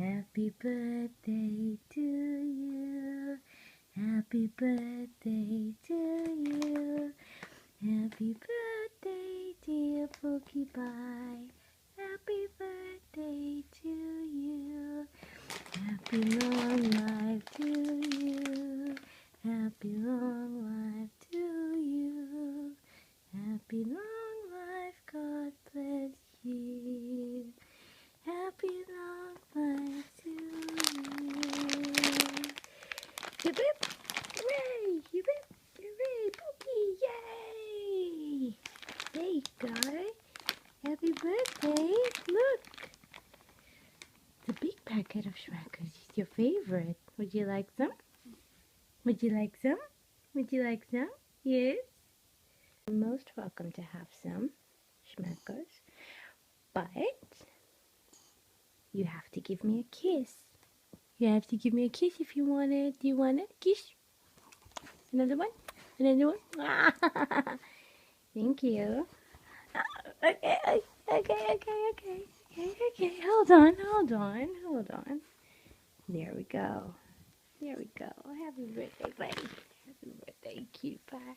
Happy birthday to you. Happy birthday to you. Happy birthday, dear Pookie Pie. Happy birthday to you. Happy long life to you. Happy long life to you. Happy long life, God bless you. Happy long life to you. Hip hip, hooray! Hip hip, hooray! Pookie, yay! There you go. Happy birthday! Look, the big packet of Schmackers is your favorite. Would you like some? Would you like some? Would you like some? Yes. You're most welcome to have some Schmackers, but you have to give me a kiss. You have to give me a kiss if you want it. Do you want it? Kiss. Another one? Another one? Thank you. Okay. Hold on. There we go. Happy birthday, buddy. Happy birthday, cute pie.